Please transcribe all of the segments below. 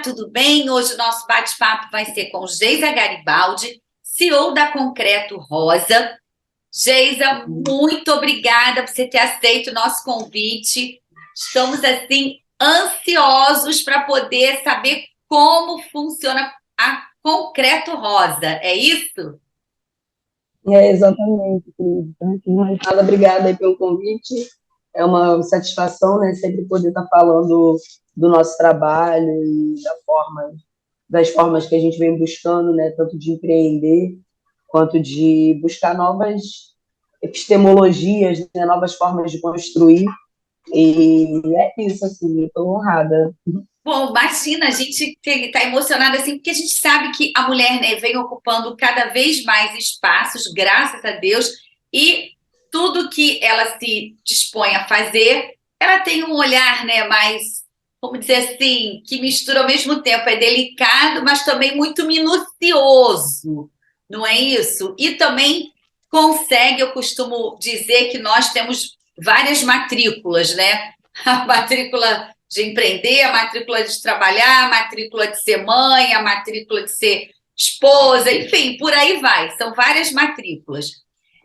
tudo bem? Hoje o nosso bate-papo vai ser com Geisa Garibaldi, CEO da Concreto Rosa. Geisa, muito obrigada por você ter aceito o nosso convite. Estamos, assim, ansiosos para poder saber como funciona a Concreto Rosa. É isso? Exatamente, Cris. Mais nada, obrigada aí pelo convite. É uma satisfação, né, sempre poder estar falando do nosso trabalho e das formas que a gente vem buscando, né, tanto de empreender quanto de buscar novas epistemologias, né, novas formas de construir. E é isso, assim, estou honrada. Bom, imagina, a gente está emocionada assim, porque a gente sabe que a mulher, né, vem ocupando cada vez mais espaços, graças a Deus, e tudo que ela se dispõe a fazer, ela tem um olhar, né, mais, vamos dizer assim, que mistura ao mesmo tempo, é delicado, mas também muito minucioso, não é isso? E também consegue, eu costumo dizer que nós temos várias matrículas, né? A matrícula de empreender, a matrícula de trabalhar, a matrícula de ser mãe, a matrícula de ser esposa, enfim, por aí vai. São várias matrículas.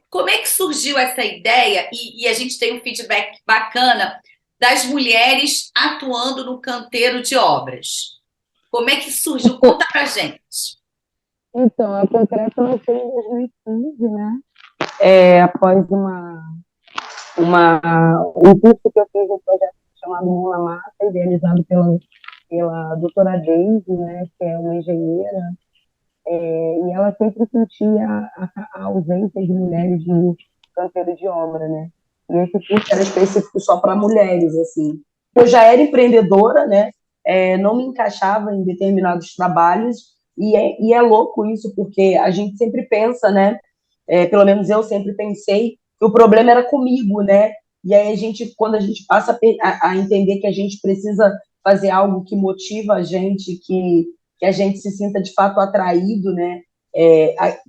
Como é que surgiu essa ideia? E a gente tem um feedback bacana das mulheres atuando no canteiro de obras. Como é que surgiu? Conta pra gente. Então, a Concreto nasceu em 2015, né? Após um curso que eu fiz, um projeto chamado Mão na Massa, idealizado pela doutora Deise, né, que é uma engenheira, e ela sempre sentia a ausência de mulheres no canteiro de obra, né? E esse curso era específico só para mulheres, assim. Eu já era empreendedora, né? Não me encaixava em determinados trabalhos, e é louco isso, porque a gente sempre pensa, né? Pelo menos eu sempre pensei que o problema era comigo, né? E aí quando a gente passa a entender que a gente precisa fazer algo que motiva a gente, que a gente se sinta de fato atraído, né?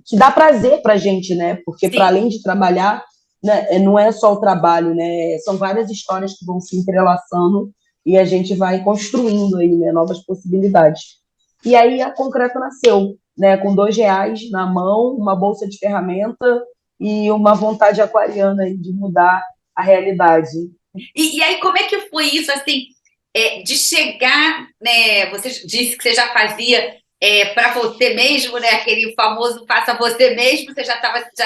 Que dá prazer para a gente, né? Porque para Sim. além de trabalhar, né, não é só o trabalho, né? São várias histórias que vão se entrelaçando e a gente vai construindo aí, né, novas possibilidades. E aí a Concreto nasceu, né, com R$ 2 na mão, uma bolsa de ferramenta e uma vontade aquariana aí de mudar a realidade. E aí, como é que foi isso, assim, de chegar, né? Você disse que você já fazia para você mesmo, né? Aquele famoso faça você mesmo, você já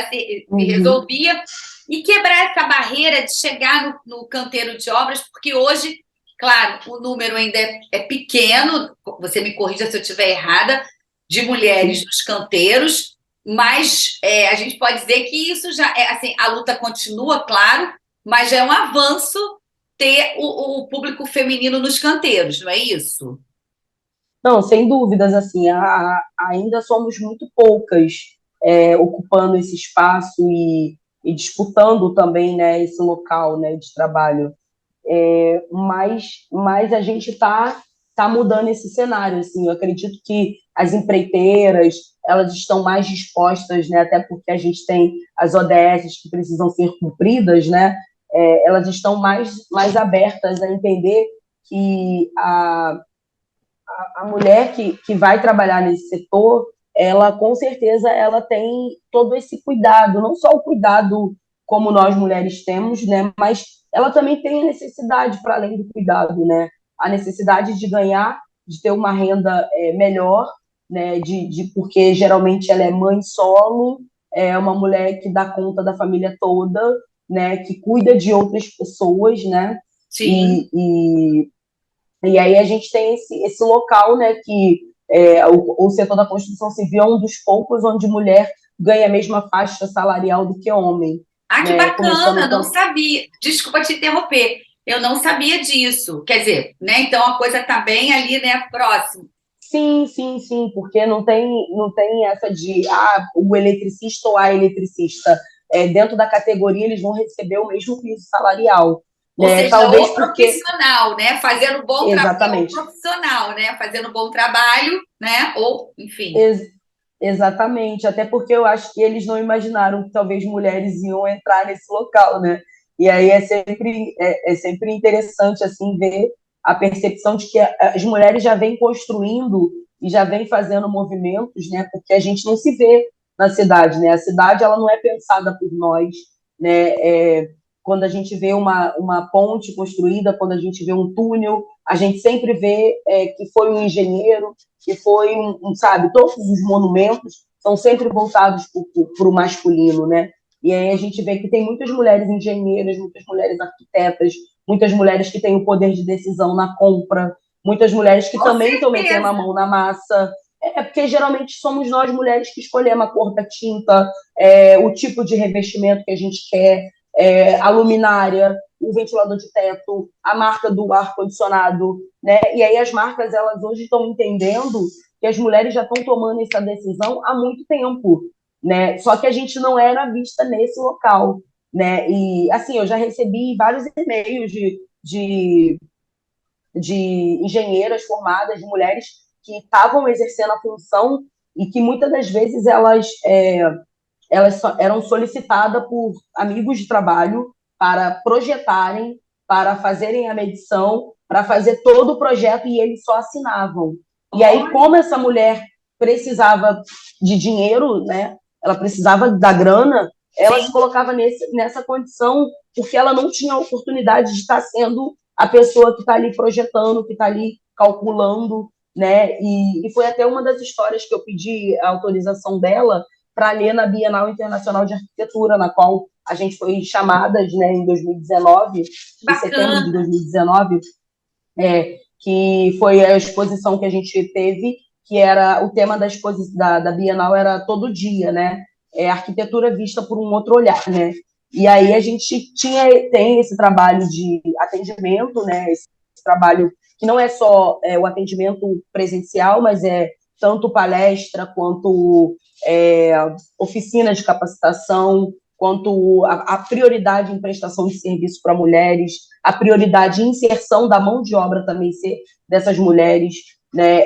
se Uhum. resolvia, e quebrar essa barreira de chegar no canteiro de obras, porque hoje, claro, o número ainda é pequeno, você me corrija se eu estiver errada, de mulheres nos canteiros, mas a gente pode dizer que isso já é assim, a luta continua, claro, mas já é um avanço ter o público feminino nos canteiros, não é isso? Não, sem dúvidas, assim, ainda somos muito poucas ocupando esse espaço e disputando também, né, esse local, né, de trabalho. Mas a gente tá mudando esse cenário, assim, eu acredito que as empreiteiras, elas estão mais dispostas, né, até porque a gente tem as ODS que precisam ser cumpridas, né, elas estão mais abertas a entender que a mulher que vai trabalhar nesse setor, ela com certeza ela tem todo esse cuidado, não só o cuidado como nós mulheres temos, né, mas ela também tem a necessidade para além do cuidado, né, a necessidade de ganhar, de ter uma renda melhor, né, porque geralmente ela é mãe solo, é uma mulher que dá conta da família toda, né, que cuida de outras pessoas, né, Sim. e e aí a gente tem esse local, né, que o setor da construção civil é um dos poucos onde mulher ganha a mesma faixa salarial do que homem, Ah, que né, bacana, começando não sabia. Desculpa te interromper, eu não sabia disso. Quer dizer, né? Então a coisa está bem ali, né? Próximo. Sim, sim, sim, porque não tem essa de o eletricista ou a eletricista. Dentro da categoria, eles vão receber o mesmo piso salarial. Ou Né? seja, Talvez o porque. profissional, né? Fazendo bom trabalho, é o Exatamente. profissional, né? Fazendo bom trabalho, né? Ou, enfim. Ex Exatamente, até porque eu acho que eles não imaginaram que talvez mulheres iam entrar nesse local, né? E aí é sempre interessante assim ver a percepção de que as mulheres já vêm construindo e já vêm fazendo movimentos, né, porque a gente não se vê na cidade, né, a cidade ela não é pensada por nós, né, quando a gente vê uma ponte construída, quando a gente vê um túnel, a gente sempre vê que foi um engenheiro, que foi sabe, todos os monumentos são sempre voltados para o masculino, né? E aí a gente vê que tem muitas mulheres engenheiras, muitas mulheres arquitetas, muitas mulheres que têm o poder de decisão na compra, muitas mulheres que também estão metendo a mão na massa. Porque geralmente somos nós mulheres que escolhemos a cor da tinta, o tipo de revestimento que a gente quer, a luminária, o ventilador de teto, a marca do ar-condicionado, né? E aí as marcas, elas hoje estão entendendo que as mulheres já estão tomando essa decisão há muito tempo, né? Só que a gente não era vista nesse local, né? E, assim, eu já recebi vários e-mails de engenheiras formadas, de mulheres que estavam exercendo a função e que muitas das vezes elas eram solicitadas por amigos de trabalho para projetarem, para fazerem a medição, para fazer todo o projeto e eles só assinavam. E aí, como essa mulher precisava de dinheiro, né? Ela precisava da grana, ela se colocava nessa condição porque ela não tinha a oportunidade de estar sendo a pessoa que está ali projetando, que está ali calculando, né? E foi até uma das histórias que eu pedi a autorização dela para ler na Bienal Internacional de Arquitetura, na qual a gente foi chamadas, né, em 2019, em setembro de 2019, que foi a exposição que a gente teve, que era o tema da Bienal era todo dia, né? Arquitetura vista por um outro olhar, né? E aí a gente tem esse trabalho de atendimento, né? Esse trabalho que não é só o atendimento presencial, mas é tanto palestra quanto oficina de capacitação, quanto a prioridade em prestação de serviço para mulheres, a prioridade em inserção da mão de obra também ser dessas mulheres, né?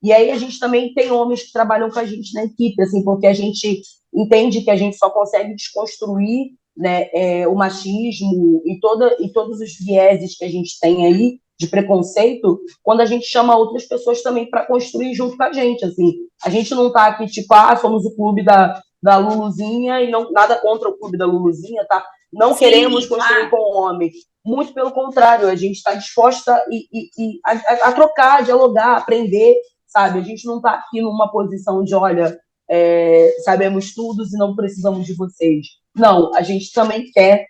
E aí a gente também tem homens que trabalham com a gente na equipe, assim, porque a gente entende que a gente só consegue desconstruir, né, o machismo e todos os vieses que a gente tem aí de preconceito quando a gente chama outras pessoas também para construir junto com a gente, assim. A gente não está aqui tipo, somos o clube da Luluzinha e não nada contra o clube da Luluzinha, tá? Não queremos construir com o homem. Muito pelo contrário, a gente está disposta a trocar, a dialogar, a aprender, sabe? A gente não está aqui numa posição de, olha, sabemos tudo e não precisamos de vocês. Não, a gente também quer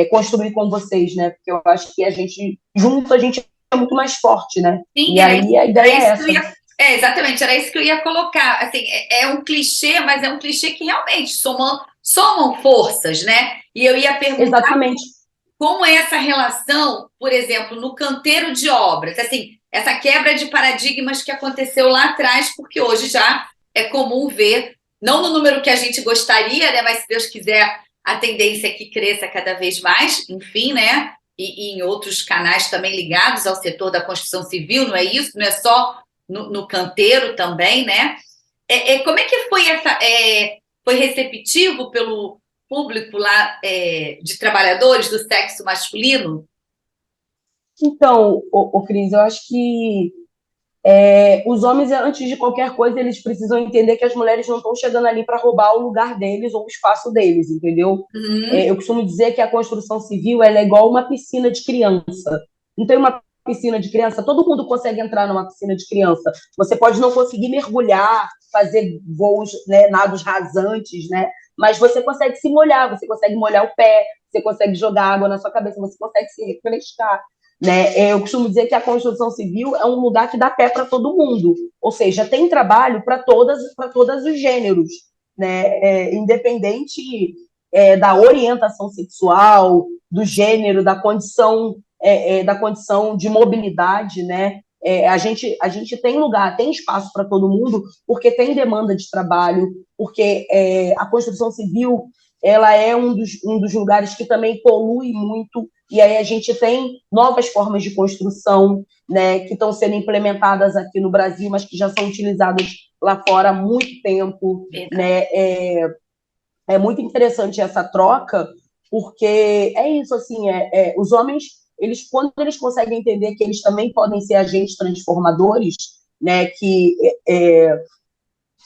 construir com vocês, né? Porque eu acho que a gente, junto, a gente é muito mais forte, né? Sim, e aí a ideia é essa. Exatamente, era isso que eu ia colocar. Assim, um clichê, mas é um clichê que realmente somam forças, né? E eu ia perguntar Exatamente. como é essa relação, por exemplo, no canteiro de obras, assim, essa quebra de paradigmas que aconteceu lá atrás, porque hoje já é comum ver, não no número que a gente gostaria, né? Mas se Deus quiser, a tendência é que cresça cada vez mais, enfim, né? E em outros canais também ligados ao setor da construção civil, não é isso? Não é só no canteiro também, né? Como é que foi foi receptivo pelo público lá de trabalhadores do sexo masculino? Então, Cris, eu acho que os homens, antes de qualquer coisa, eles precisam entender que as mulheres não estão chegando ali para roubar o lugar deles ou o espaço deles, entendeu? Eu costumo dizer que a construção civil ela é igual uma piscina de criança. Não tem uma piscina de criança, todo mundo consegue entrar numa piscina de criança. Você pode não conseguir mergulhar, fazer voos, né, nados rasantes, né? Mas você consegue se molhar, você consegue molhar o pé, você consegue jogar água na sua cabeça, você consegue se refrescar. Né? Eu costumo dizer que a construção civil é um lugar que dá pé para todo mundo, ou seja, tem trabalho para todos os gêneros, né? Independente da orientação sexual, do gênero, da condição de mobilidade, né? A gente tem lugar, tem espaço para todo mundo, porque tem demanda de trabalho, porque a construção civil ela é um dos lugares que também polui muito, e aí a gente tem novas formas de construção, né, que estão sendo implementadas aqui no Brasil, mas que já são utilizadas lá fora há muito tempo, né? É muito interessante essa troca, porque é isso, assim, os homens, quando eles conseguem entender que eles também podem ser agentes transformadores, né, que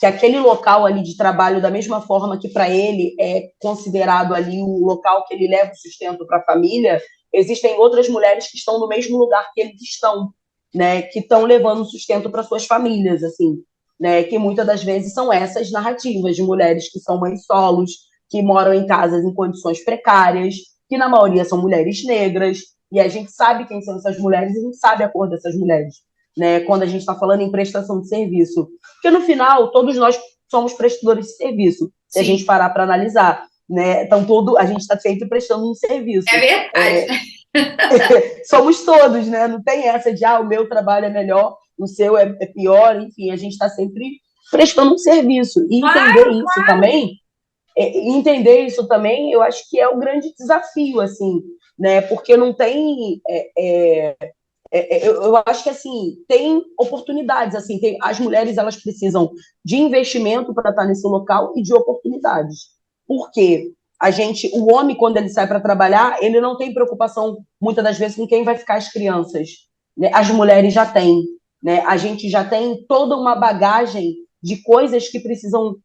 aquele local ali de trabalho, da mesma forma que para ele é considerado ali o local que ele leva o sustento para a família, existem outras mulheres que estão no mesmo lugar que eles estão, né, que estão levando sustento para suas famílias, assim, né, que muitas das vezes são essas narrativas de mulheres que são mães solos, que moram em casas em condições precárias, que na maioria são mulheres negras, e a gente sabe quem são essas mulheres e a gente sabe a cor dessas mulheres, né, quando a gente está falando em prestação de serviço. Porque no final, todos nós somos prestadores de serviço, se a gente parar para analisar, né? Então, a gente está sempre prestando um serviço. É verdade. Somos todos, né? Não tem essa de, o meu trabalho é melhor, o seu é pior, enfim, a gente está sempre prestando um serviço. E entender isso também, eu acho que é o grande desafio, assim, né? Porque não tem... eu acho que, assim, tem oportunidades, assim, as mulheres, elas precisam de investimento para estar nesse local e de oportunidades. Por quê? O homem, quando ele sai para trabalhar, ele não tem preocupação, muitas das vezes, com quem vai ficar as crianças, né? As mulheres já têm, né? A gente já tem toda uma bagagem de coisas que precisam,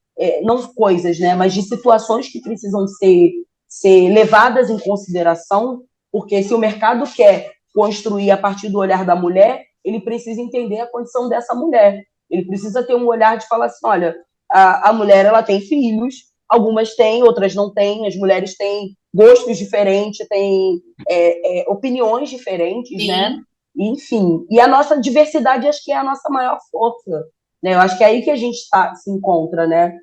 não coisas, né? Mas de situações que precisam ser levadas em consideração, porque se o mercado quer construir a partir do olhar da mulher, ele precisa entender a condição dessa mulher. Ele precisa ter um olhar de falar assim, olha, a mulher, ela tem filhos, algumas têm, outras não têm, as mulheres têm gostos diferentes, têm opiniões diferentes, Sim. Né? Enfim, e a nossa diversidade acho que é a nossa maior força, né? Eu acho que é aí que a gente se encontra, né?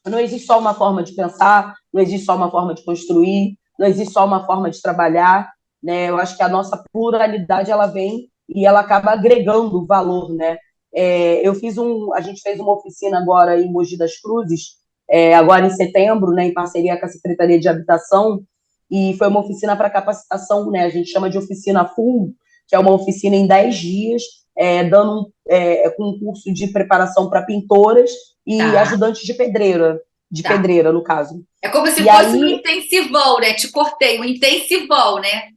Não existe só uma forma de pensar, não existe só uma forma de construir, não existe só uma forma de trabalhar, né? Eu acho que a nossa pluralidade, ela vem e ela acaba agregando valor, né? A gente fez uma oficina agora em Mogi das Cruzes, agora em setembro, né, em parceria com a Secretaria de Habitação, e foi uma oficina para capacitação, né? A gente chama de oficina full, que é uma oficina em 10 dias, com um curso de preparação para pintoras e ajudantes de pedreira, no caso. É como se fosse um intensivão, né? Te cortei, um intensivão, né?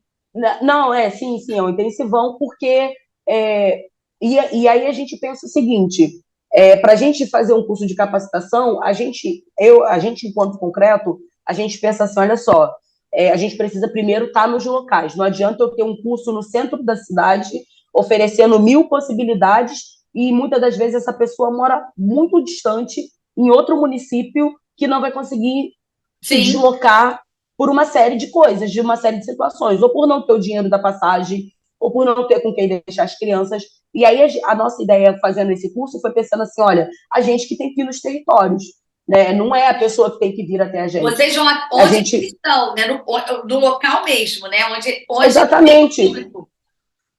Não, sim, é um intensivão, porque... e aí a gente pensa o seguinte, para a gente fazer um curso de capacitação, a gente, enquanto concreto, a gente pensa assim, olha só, a gente precisa primeiro estar nos locais. Não adianta eu ter um curso no centro da cidade, oferecendo 1000 possibilidades, e muitas das vezes essa pessoa mora muito distante, em outro município, que não vai conseguir se deslocar por uma série de coisas, de uma série de situações, ou por não ter o dinheiro da passagem, ou por não ter com quem deixar as crianças. E aí a nossa ideia fazendo esse curso foi pensando assim, olha, a gente que tem que ir nos territórios, né? Não é a pessoa que tem que vir até a gente. Vocês vão onde estão, né? No local mesmo, né? Onde exatamente.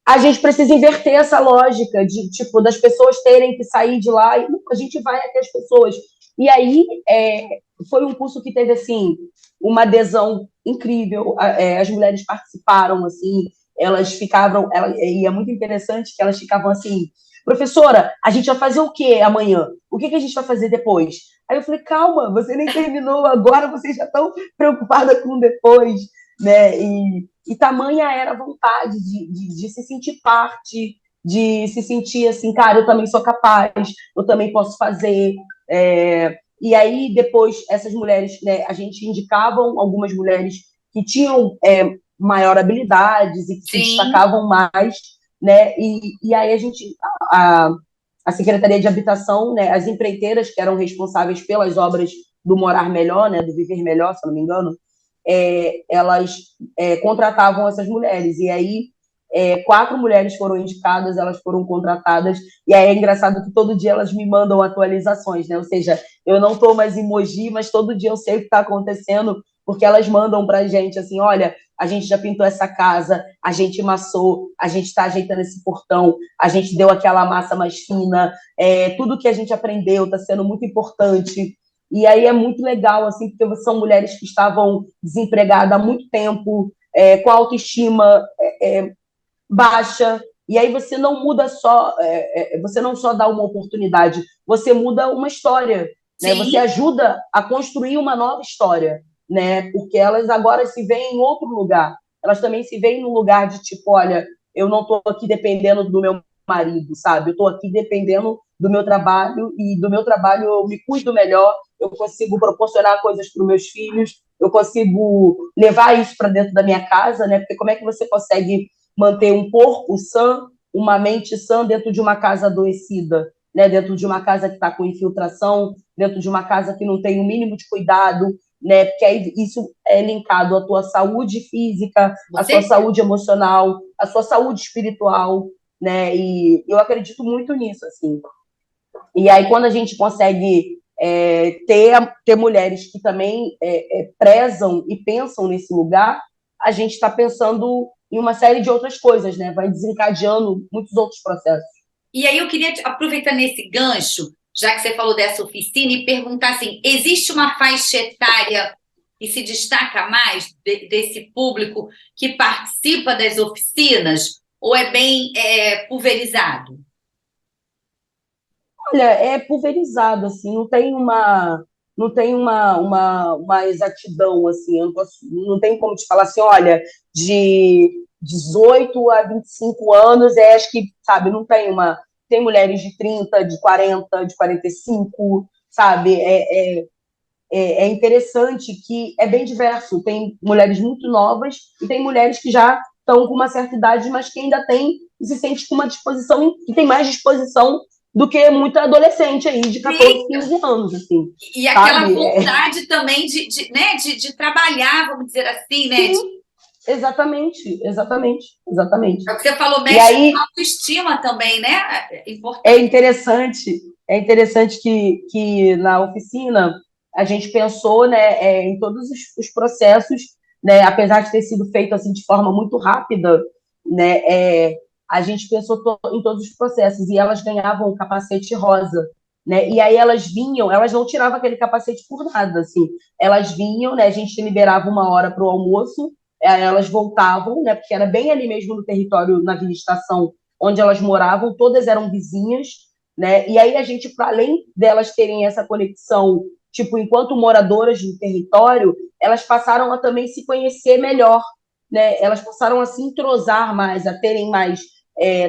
A gente precisa inverter essa lógica de, tipo, das pessoas terem que sair de lá, e a gente vai até as pessoas. E aí foi um curso que teve, assim, uma adesão incrível, as mulheres participaram, assim, elas ficavam, e é muito interessante que elas ficavam assim, professora, a gente vai fazer o que amanhã? O que a gente vai fazer depois? Aí eu falei, calma, você nem terminou agora, vocês já estão preocupadas com depois, né? E tamanha era a vontade de se sentir parte, de se sentir assim, cara, eu também sou capaz, eu também posso fazer. E aí, depois, essas mulheres, né, a gente indicavam algumas mulheres que tinham maior habilidades e que se destacavam mais, né? E aí a Secretaria de Habitação, né, as empreiteiras que eram responsáveis pelas obras do Morar Melhor, né, do Viver Melhor, se eu não me engano, elas contratavam essas mulheres. E aí 4 mulheres foram indicadas, elas foram contratadas, e aí é engraçado que todo dia elas me mandam atualizações, né? Ou seja, eu não estou mais em Mogi, mas todo dia eu sei o que está acontecendo, porque elas mandam para a gente assim, olha, a gente já pintou essa casa, a gente massou, a gente está ajeitando esse portão, a gente deu aquela massa mais fina, tudo que a gente aprendeu está sendo muito importante. E aí é muito legal, assim, porque são mulheres que estavam desempregadas há muito tempo, com a autoestima baixa, e aí você não muda só, você não só dá uma oportunidade, você muda uma história, né? Você ajuda a construir uma nova história, né? Porque elas agora se veem em outro lugar, elas também se veem no lugar de tipo, olha, eu não estou aqui dependendo do meu marido, sabe? Eu estou aqui dependendo do meu trabalho, e do meu trabalho eu me cuido melhor, eu consigo proporcionar coisas para os meus filhos, eu consigo levar isso para dentro da minha casa, né? Porque como é que você consegue manter um corpo sã, uma mente sã dentro de uma casa adoecida, né? Dentro de uma casa que está com infiltração, dentro de uma casa que não tem o mínimo de cuidado, né? Porque aí isso é linkado à tua saúde física, à sua Você saúde emocional, à sua saúde espiritual, né? E eu acredito muito nisso, assim. E aí, quando a gente consegue ter mulheres que também prezam e pensam nesse lugar, a gente está pensando em uma série de outras coisas, né? Vai desencadeando muitos outros processos. E aí eu queria aproveitar nesse gancho, já que você falou dessa oficina, e perguntar assim: existe uma faixa etária que se destaca mais desse público que participa das oficinas, ou é bem pulverizado? Olha, é pulverizado, assim, não tem uma exatidão, assim, eu não tem como te falar assim, olha, de 18 a 25 anos, acho que, sabe, não tem tem mulheres de 30, de 40, de 45, sabe, é interessante que é bem diverso, tem mulheres muito novas e tem mulheres que já estão com uma certa idade, mas que ainda tem, e se sente com uma disposição, que tem mais disposição do que muita adolescente aí de 14, Sim. 15 anos, assim, E aquela sabe? vontade também né, de trabalhar, vamos dizer assim, né? Sim, exatamente, exatamente, exatamente. É o que você falou, E mexe com aí a autoestima também, né? É é importante. interessante, é interessante que na oficina a gente pensou, né, em todos os processos, né, apesar de ter sido feito assim de forma muito rápida, né, a gente pensou em todos os processos, e elas ganhavam o capacete rosa, né, e aí elas vinham, elas não tiravam aquele capacete por nada, assim, elas vinham, né, a gente liberava uma hora para o almoço, elas voltavam, né, porque era bem ali mesmo no território, na Vila Estação, onde elas moravam, todas eram vizinhas, né? E aí a gente, para além delas terem essa conexão, tipo, enquanto moradoras do território, elas passaram a também se conhecer melhor, né? Elas passaram a se entrosar mais, a terem mais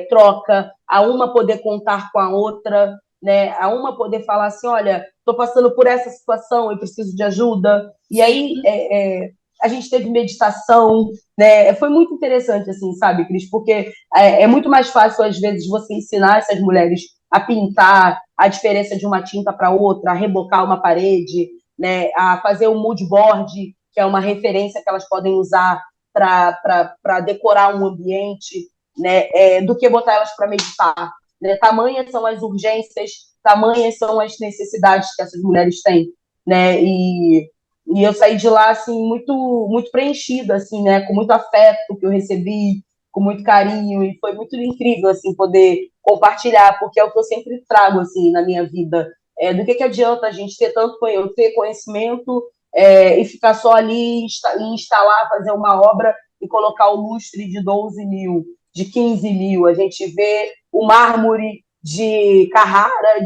troca, a uma poder contar com a outra, né? A uma poder falar assim, olha, estou passando por essa situação, eu preciso de ajuda. E aí Sim. a gente teve meditação, né? Foi muito interessante, assim, sabe, Cris? Porque é muito mais fácil, às vezes, você ensinar essas mulheres a pintar a diferença de uma tinta para outra, a rebocar uma parede, né? A fazer um mood board, que é uma referência que elas podem usar para decorar um ambiente, né? Do que botar elas para meditar. Né? Tamanhas são as urgências, tamanhas são as necessidades que essas mulheres têm, né? E eu saí de lá assim muito preenchida, assim, né, com muito afeto que eu recebi, com muito carinho, e foi muito incrível assim poder compartilhar, porque é o que eu sempre trago assim na minha vida. Do que adianta a gente ter conhecimento e ficar só ali instalar, fazer uma obra e colocar o lustre de 12 mil, de 15 mil, a gente vê o mármore de Carrara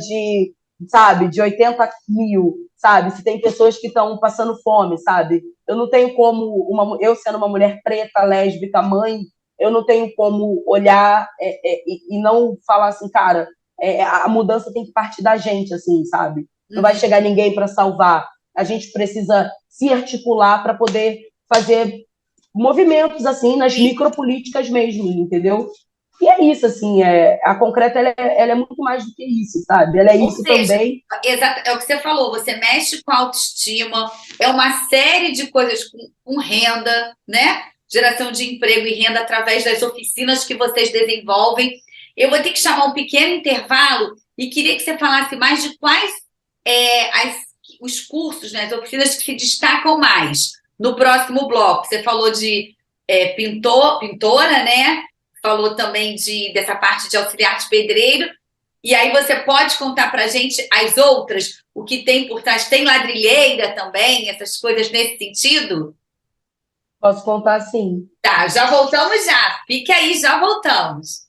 sabe, de 80 mil, sabe? Se tem pessoas que estão passando fome, sabe? Eu não tenho como, eu sendo uma mulher preta, lésbica, mãe, eu não tenho como olhar e não falar assim, cara, a mudança tem que partir da gente, assim, sabe? Não vai Uhum. chegar ninguém para salvar. A gente precisa se articular para poder fazer movimentos, assim, nas Sim. micropolíticas mesmo, entendeu? E é isso, assim, a Concreta ela é muito mais do que isso, sabe? Ela é Ou isso seja, também. é o que você falou, você mexe com a autoestima, é uma série de coisas com renda, né? Geração de emprego e renda através das oficinas que vocês desenvolvem. Eu vou ter que chamar um pequeno intervalo e queria que você falasse mais de quais os cursos, né, as oficinas que se destacam mais no próximo bloco. Você falou de pintora, né? Falou também dessa parte de auxiliar de pedreiro. E aí você pode contar para a gente as outras, o que tem por trás? Tem ladrilheira também, essas coisas nesse sentido? Posso contar assim. Tá, já voltamos já. Fique aí, já voltamos.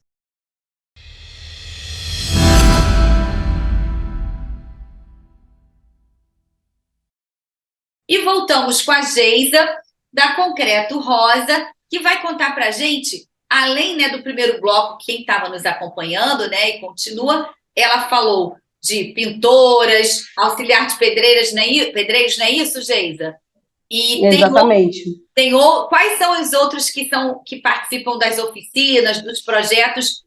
E voltamos com a Geisa, da Concreto Rosa, que vai contar para a gente, além, né, do primeiro bloco, quem estava nos acompanhando, né, e continua, ela falou de pintoras, auxiliar de pedreiras, pedreiros, não é isso, Geisa? E Exatamente. quais são os outros que participam das oficinas, dos projetos,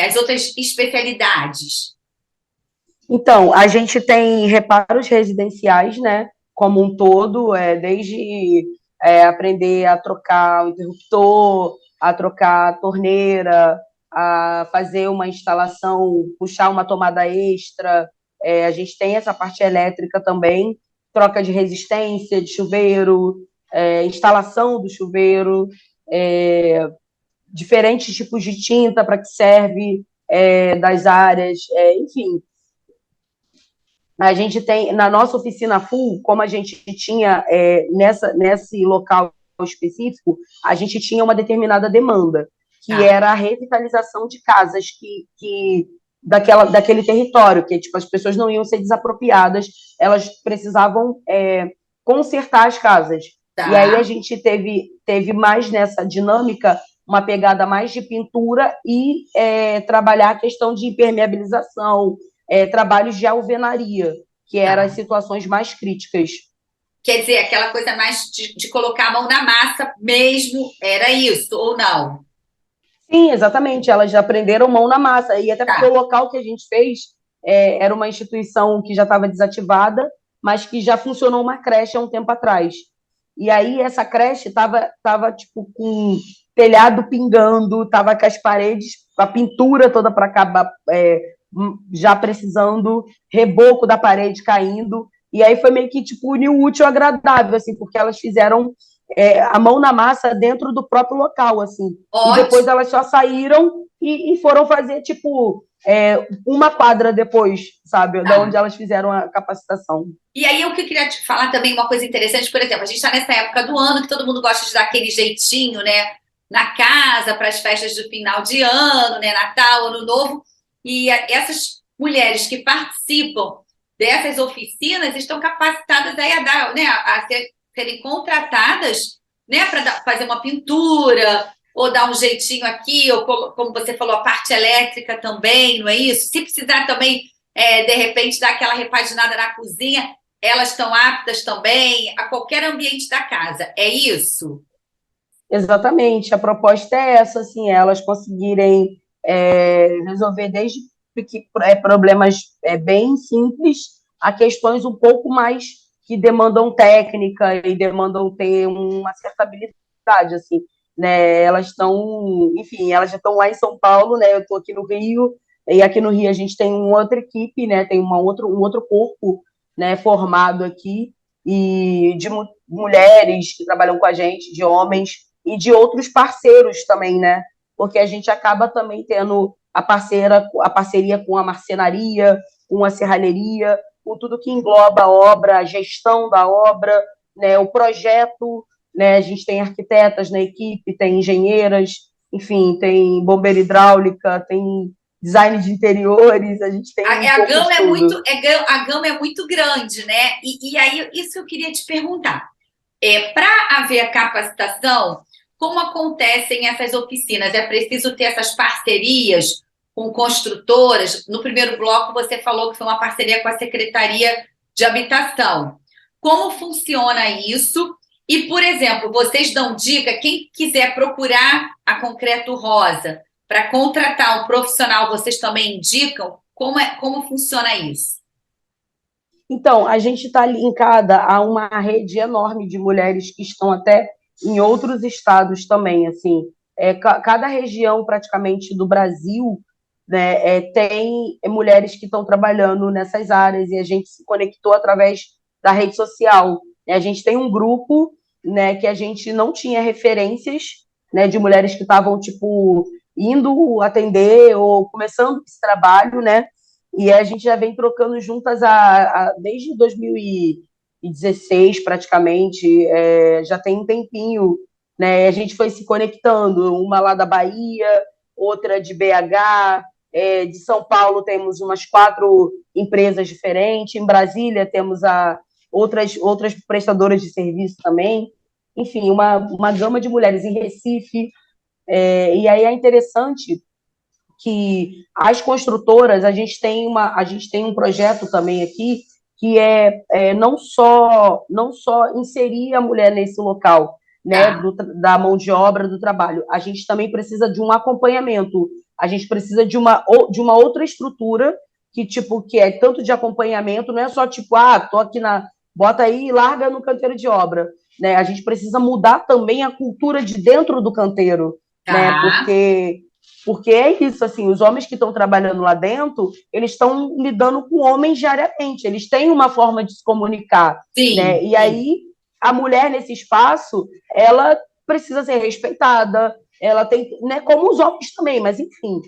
as outras especialidades? Então, a gente tem reparos residenciais, né, como um todo, desde aprender a trocar o interruptor, a trocar a torneira, a fazer uma instalação, puxar uma tomada extra. A gente tem essa parte elétrica também, troca de resistência de chuveiro, instalação do chuveiro, diferentes tipos de tinta para que serve das áreas, enfim. A gente tem, na nossa oficina full, como a gente tinha nesse local específico, a gente tinha uma determinada demanda, que era a revitalização de casas daquele território, que tipo, as pessoas não iam ser desapropriadas, elas precisavam consertar as casas. Tá. E aí a gente teve mais nessa dinâmica uma pegada mais de pintura e trabalhar a questão de impermeabilização, trabalhos de alvenaria, que eram as situações mais críticas. Quer dizer, aquela coisa mais de colocar a mão na massa mesmo, era isso, ou não? Sim, exatamente, elas já aprenderam mão na massa, e até porque o local que a gente fez era uma instituição que já estava desativada, mas que já funcionou uma creche há um tempo atrás. E aí essa creche estava tipo, com telhado pingando, estava com as paredes, a pintura toda para acabar, já precisando, reboco da parede caindo, e aí foi meio que tipo unir o útil ao agradável, assim, porque elas fizeram a mão na massa dentro do próprio local, assim. Ótimo. E depois elas só saíram e foram fazer, tipo, uma quadra depois, sabe, da onde elas fizeram a capacitação. E aí eu queria te falar também uma coisa interessante, por exemplo, a gente está nessa época do ano que todo mundo gosta de dar aquele jeitinho, né, na casa, para as festas do final de ano, né, Natal, Ano Novo, e essas mulheres que participam dessas oficinas estão capacitadas aí a serem contratadas, né, para fazer uma pintura, ou dar um jeitinho aqui, ou como você falou, a parte elétrica também, não é isso? Se precisar também, de repente, dar aquela repaginada na cozinha, elas estão aptas também a qualquer ambiente da casa, é isso? Exatamente, a proposta é essa, assim, elas conseguirem resolver desde problemas bem simples a questões um pouco mais que demandam técnica e demandam ter uma certa habilidade, assim, né, elas estão, enfim, elas já estão lá em São Paulo, né, eu estou aqui no Rio, e aqui no Rio a gente tem uma outra equipe, né, tem um outro corpo, né, formado aqui, e de mulheres que trabalham com a gente, de homens, e de outros parceiros também, né, porque a gente acaba também tendo a parceria com a marcenaria, com a serralheria, com tudo que engloba a obra, a gestão da obra, né, o projeto, né, a gente tem arquitetas na equipe, tem engenheiras, enfim, tem bombeira hidráulica, tem design de interiores, a gente tem a gama a gama é muito grande, né? E aí, isso que eu queria te perguntar. Para haver a capacitação, como acontecem essas oficinas? É preciso ter essas parcerias com construtoras? No primeiro bloco, você falou que foi uma parceria com a Secretaria de Habitação. Como funciona isso? E, por exemplo, vocês dão dica, quem quiser procurar a Concreto Rosa para contratar um profissional, vocês também indicam? Como funciona isso? Então, a gente está linkada a uma rede enorme de mulheres que estão até em outros estados também, assim. Cada região, praticamente, do Brasil, né, tem mulheres que estão trabalhando nessas áreas e a gente se conectou através da rede social. A gente tem um grupo, né, que a gente não tinha referências, né, de mulheres que estavam, tipo, indo atender ou começando esse trabalho, né, e a gente já vem trocando juntas desde 2016, praticamente, já tem um tempinho, né? A gente foi se conectando, uma lá da Bahia, outra de BH, de São Paulo temos umas 4 empresas diferentes, em Brasília temos outras prestadoras de serviço também. enfim, uma gama de mulheres em Recife. E aí é interessante que as construtoras, a gente tem um projeto também aqui que não só inserir a mulher nesse local, né, Tá. da mão de obra, do trabalho. A gente também precisa de um acompanhamento, a gente precisa de uma outra estrutura que é tanto de acompanhamento, não é só tipo, tô aqui bota aí e larga no canteiro de obra, né? A gente precisa mudar também a cultura de dentro do canteiro, né? Tá. Porque é isso, assim, os homens que estão trabalhando lá dentro, eles estão lidando com homens diariamente, eles têm uma forma de se comunicar, Sim, né? E sim. aí, a mulher nesse espaço, ela precisa ser respeitada, ela tem, né, como os homens também, mas enfim,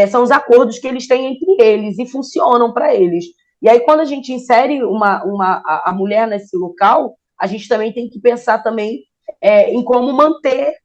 são os acordos que eles têm entre eles e funcionam para eles. E aí, quando a gente insere a mulher nesse local, a gente também tem que pensar também em como manter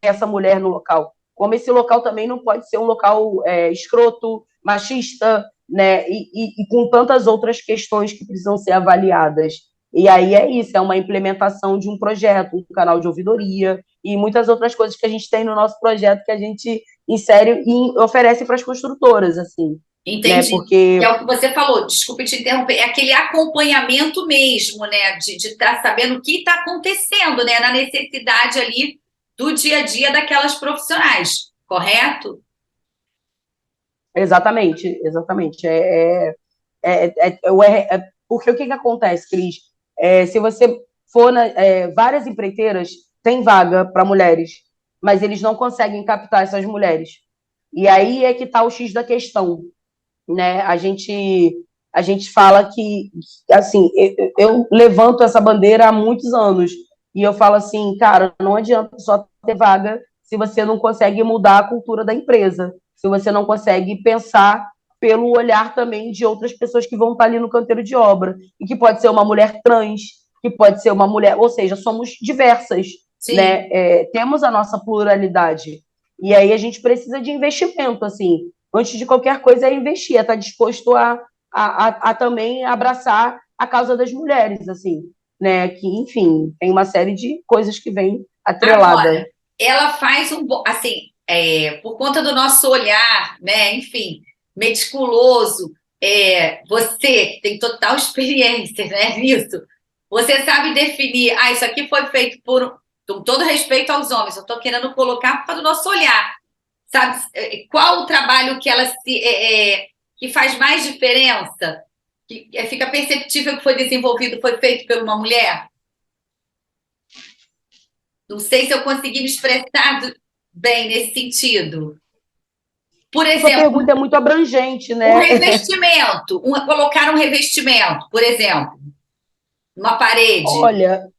essa mulher no local. Como esse local também não pode ser um local escroto, machista, né? E com tantas outras questões que precisam ser avaliadas. E aí é isso, é uma implementação de um projeto, um canal de ouvidoria e muitas outras coisas que a gente tem no nosso projeto que a gente insere e oferece para as construtoras, assim, né? Entendi. Que é Porque o que você falou, desculpe te interromper, é aquele acompanhamento mesmo, né? De estar sabendo o que está acontecendo, né? Na necessidade ali do dia a dia daquelas profissionais, correto? exatamente, exatamente. Porque o que acontece, Cris? Se você for várias empreiteiras têm vaga para mulheres, mas eles não conseguem captar essas mulheres. E aí é que está o X da questão, né? A gente fala que, assim, eu levanto essa bandeira há muitos anos e eu falo assim, cara, não adianta só ter vaga se você não consegue mudar a cultura da empresa, se você não consegue pensar pelo olhar também de outras pessoas que vão estar ali no canteiro de obra, e que pode ser uma mulher trans, que pode ser uma mulher, ou seja, somos diversas, Sim. né? Temos a nossa pluralidade. E aí a gente precisa de investimento, assim, antes de qualquer coisa, é investir, é estar disposto a também abraçar a causa das mulheres, assim, né? Que, enfim, tem uma série de coisas que vem atrelada. Agora, ela faz assim, por conta do nosso olhar, né? Enfim, meticuloso, você que tem total experiência, né, nisso, você sabe definir, isso aqui foi feito com todo respeito aos homens, eu estou querendo colocar por causa do nosso olhar, sabe? Qual o trabalho que ela que faz mais diferença? Que fica perceptível que foi desenvolvido, foi feito por uma mulher? Não sei se eu consegui me expressar bem nesse sentido. Por Sua exemplo, pergunta é muito abrangente, um né? revestimento, colocar um revestimento, por exemplo, numa parede. Olha,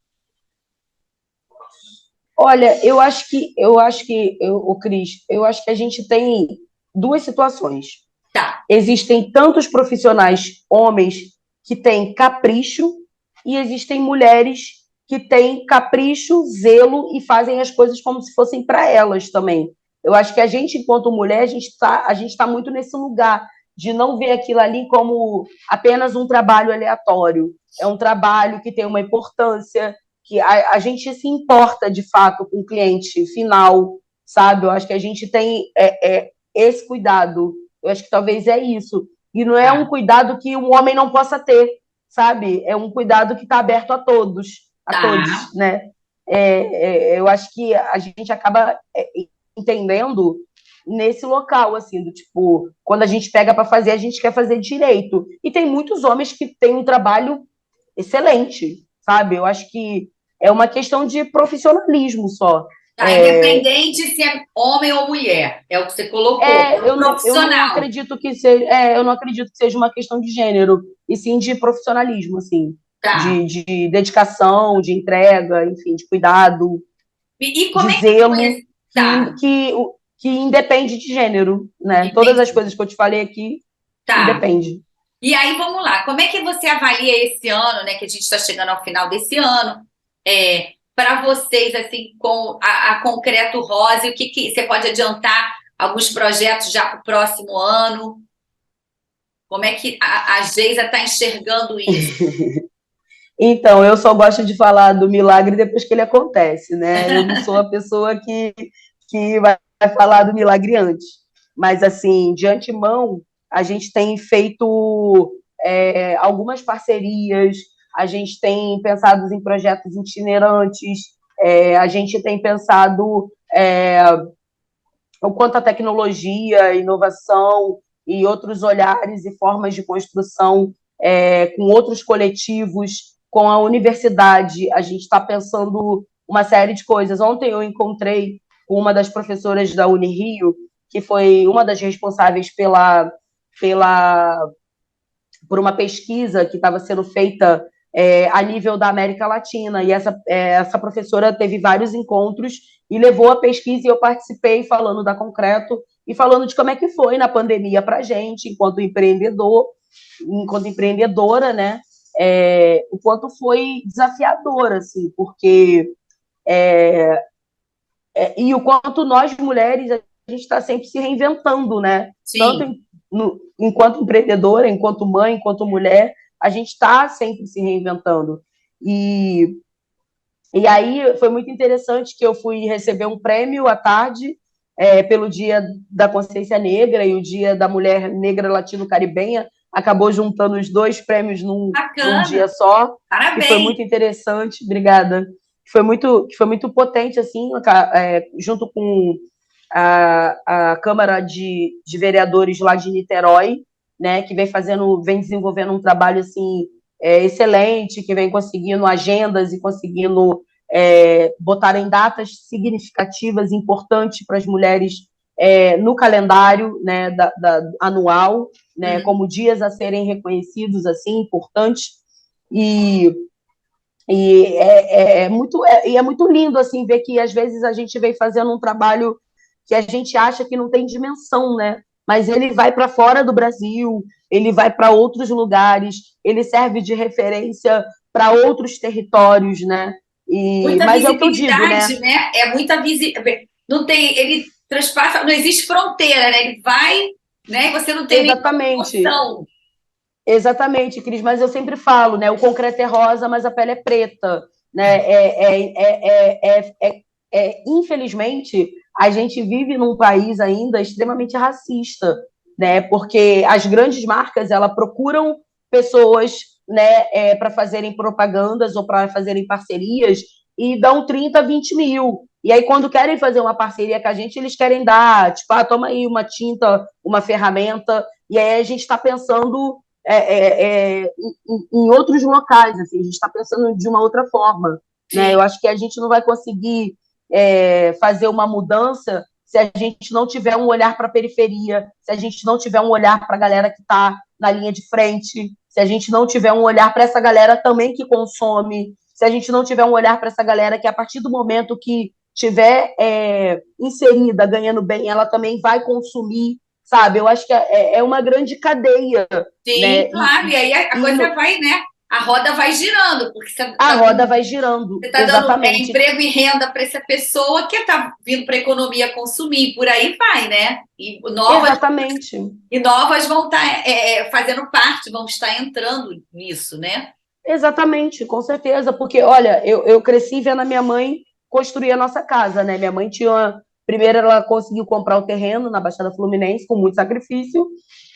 olha, o Cris, eu acho que a gente tem duas situações. Tá, Existem tantos profissionais homens que têm capricho e existem mulheres que têm capricho, zelo e fazem as coisas como se fossem para elas também. Eu acho que a gente, enquanto mulher, a gente tá muito nesse lugar de não ver aquilo ali como apenas um trabalho aleatório. É um trabalho que tem uma importância, que a gente se importa de fato com o cliente final, sabe? Eu acho que a gente tem esse cuidado. Eu acho que talvez é isso. E não é um tá, cuidado que um homem não possa ter, sabe? É um cuidado que está aberto a tá. todos, né? Eu acho que a gente acaba entendendo nesse local, assim, do tipo, quando a gente pega para fazer, a gente quer fazer direito. E tem muitos homens que têm um trabalho excelente, sabe? Eu acho que é uma questão de profissionalismo só. Tá, independente se é homem ou mulher, é o que você colocou. Eu não Profissional. acredito eu não acredito que seja uma questão de gênero, e sim de profissionalismo, assim, Tá. de dedicação, de entrega, enfim, de cuidado, E de como é que foi zelo, esse. Tá, que independe de gênero, né? Todas as entendi. coisas que eu te falei aqui Tá. independe. E aí, vamos lá. Como é que você avalia esse ano, né? Que a gente está chegando ao final desse ano. Para vocês, assim, com a Concreto Rosa, o que você pode adiantar alguns projetos já para o próximo ano? Como é que a Geisa está enxergando isso? Então, eu só gosto de falar do milagre depois que ele acontece, né? Eu não sou a pessoa que vai falar do milagre antes. Mas, assim, de antemão, a gente tem feito algumas parcerias, a gente tem pensado em projetos itinerantes, a gente tem pensado o quanto a tecnologia, inovação e outros olhares e formas de construção com outros coletivos, com a universidade, a gente está pensando uma série de coisas. Ontem eu encontrei com uma das professoras da Unirio, que foi uma das responsáveis por uma pesquisa que estava sendo feita a nível da América Latina. E essa professora teve vários encontros e levou a pesquisa, e eu participei falando da Concreto e falando de como é que foi na pandemia para a gente, enquanto empreendedora, né? O quanto foi desafiador, assim, porque e o quanto nós mulheres a gente está sempre se reinventando, né? Tanto Sim. enquanto empreendedora, enquanto mãe, enquanto mulher, a gente está sempre se reinventando. E aí foi muito interessante que eu fui receber um prêmio à tarde pelo Dia da Consciência Negra e o Dia da Mulher Negra Latino-Caribenha. Acabou juntando os dois prêmios num dia Bacana. só, que foi Parabéns. muito interessante. Obrigada. Que foi muito potente, assim, junto com a Câmara de Vereadores lá de Niterói, né, que vem desenvolvendo um trabalho assim excelente, que vem conseguindo agendas e conseguindo botar em datas significativas, importantes para as mulheres no calendário, né, anual, né, como dias a serem reconhecidos, assim, importantes. E, é muito lindo assim ver que às vezes a gente vem fazendo um trabalho que a gente acha que não tem dimensão, né? Mas ele vai para fora do Brasil, ele vai para outros lugares, ele serve de referência para outros territórios, né? Muita Mas é o que eu digo, né? visibilidade, né? É muita visibilidade. Não tem, ele transpassa, não existe fronteira, né? Ele vai, né? E você não tem nenhuma Exatamente, noção. exatamente, Cris. Mas eu sempre falo, né? O concreto é rosa, mas a pele é preta, né? Infelizmente, a gente vive num país ainda extremamente racista, né? Porque as grandes marcas ela procuram pessoas, né, para fazerem propagandas ou para fazerem parcerias e dão 30, 20 mil. E aí, quando querem fazer uma parceria com a gente, eles querem dar, tipo, toma aí uma tinta, uma ferramenta, e aí a gente está pensando em outros locais, assim, a gente está pensando de uma outra forma, né? Eu Sim. acho que a gente não vai conseguir fazer uma mudança se a gente não tiver um olhar para a periferia, se a gente não tiver um olhar para a galera que está na linha de frente, se a gente não tiver um olhar para essa galera também que consome, se a gente não tiver um olhar para essa galera que, a partir do momento que tiver inserida, ganhando bem, ela também vai consumir, sabe? Eu acho que é uma grande cadeia, Sim, né? claro. E aí a E coisa vai, né? A roda vai girando, porque você a está roda dando, vai girando, você tá dando exatamente. emprego e renda para essa pessoa que está vindo para a economia consumir, por aí vai, né? Exatamente. E novas vão estar fazendo parte, vão estar entrando nisso, né? Exatamente, com certeza, porque, olha, eu cresci vendo a minha mãe construir a nossa casa, né? Minha mãe tinha. Primeiro, ela conseguiu comprar o terreno na Baixada Fluminense com muito sacrifício,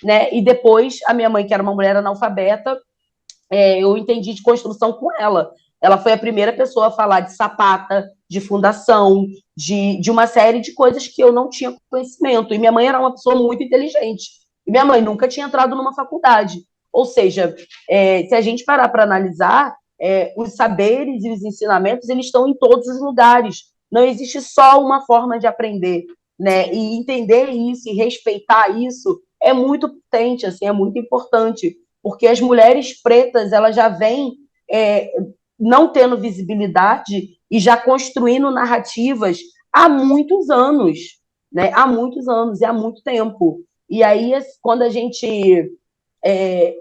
né? E depois, a minha mãe, que era uma mulher analfabeta, eu entendi de construção com ela. Ela foi a primeira pessoa a falar de sapata, de fundação, de uma série de coisas que eu não tinha conhecimento. E minha mãe era uma pessoa muito inteligente. E minha mãe nunca tinha entrado numa faculdade. Ou seja, se a gente parar para analisar, os saberes e os ensinamentos eles estão em todos os lugares. Não existe só uma forma de aprender, né? Sim. E entender isso e respeitar isso é muito potente, assim, é muito importante, porque as mulheres pretas elas já vêm é, não tendo visibilidade e já construindo narrativas há muitos anos, né? Há muitos anos e há muito tempo. E aí, quando a gente é,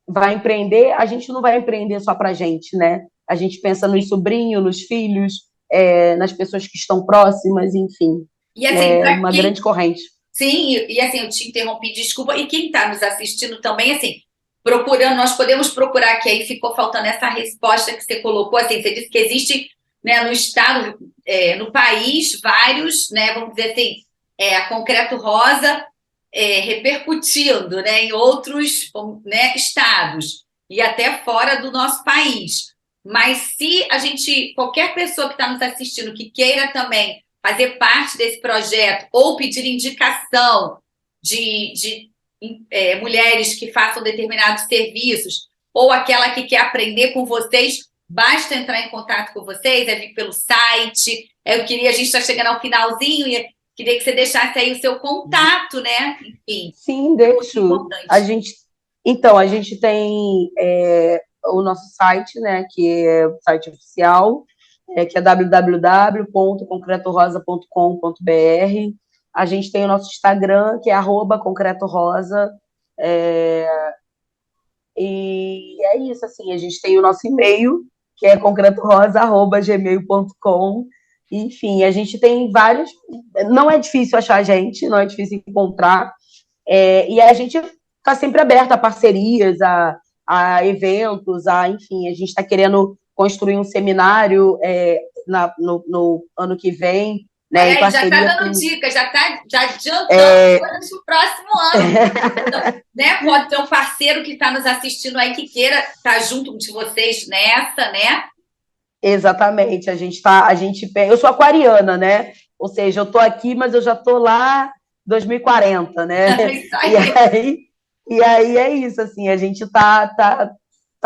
vai empreender, a gente não vai empreender só para a gente, né? A gente pensa nos sobrinhos, nos filhos, nas pessoas que estão próximas, enfim. E assim, É para uma quem. grande corrente. Sim, e assim, eu te interrompi, desculpa. E quem está nos assistindo também, assim, procurando, nós podemos procurar, que aí ficou faltando essa resposta que você colocou, assim, você disse que existe, né, no estado, no país, vários, né, vamos dizer assim, a Concreto Rosa repercutindo, né, em outros, né, estados e até fora do nosso país. Mas se a gente, qualquer pessoa que está nos assistindo que queira também fazer parte desse projeto ou pedir indicação de mulheres que façam determinados serviços ou aquela que quer aprender com vocês, basta entrar em contato com vocês, vir pelo site. Eu queria, a gente está chegando ao finalzinho e queria que você deixasse aí o seu contato, né? Enfim. Sim, deixo. A gente tem o nosso site, né, que é o site oficial, que é www.concretorosa.com.br. A gente tem o nosso Instagram, que é @concretorosa. E é isso, assim, a gente tem o nosso e-mail, que é concretorosa@gmail.com. Enfim, a gente tem vários. Não é difícil achar a gente, não é difícil encontrar. E a gente está sempre aberta a parcerias, a eventos, enfim, a gente está querendo construir um seminário no ano que vem. Né, já está dando dica, já adiantando para o próximo ano. Né? Pode ter um parceiro que está nos assistindo aí que queira estar junto de vocês nessa, né? Exatamente, eu sou aquariana, né? Ou seja, eu estou aqui, mas eu já estou lá 2040, né? E aí é isso, assim, a gente tá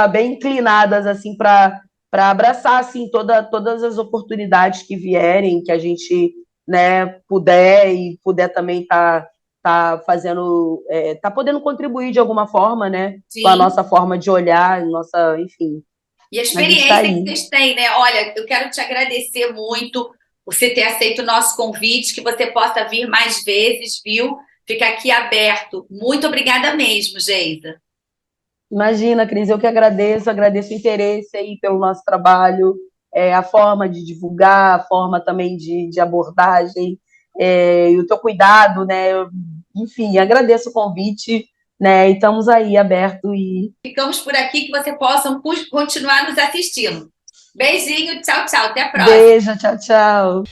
bem inclinadas assim para abraçar assim todas as oportunidades que vierem, que a gente, né, puder também tá fazendo, tá podendo contribuir de alguma forma, né? Sim. Com a nossa forma de olhar, nossa, enfim. E a experiência que vocês têm, né? Olha, eu quero te agradecer muito você ter aceito o nosso convite, que você possa vir mais vezes, viu? Fica aqui aberto. Muito obrigada mesmo, Geisa. Imagina, Cris, eu que agradeço o interesse aí pelo nosso trabalho, a forma de divulgar, a forma também de abordagem, e o teu cuidado, né? Enfim, agradeço o convite, né? E estamos aí aberto e ficamos por aqui, que você possam continuar nos assistindo. Beijinho, tchau, tchau, até a próxima. Beijo, tchau, tchau.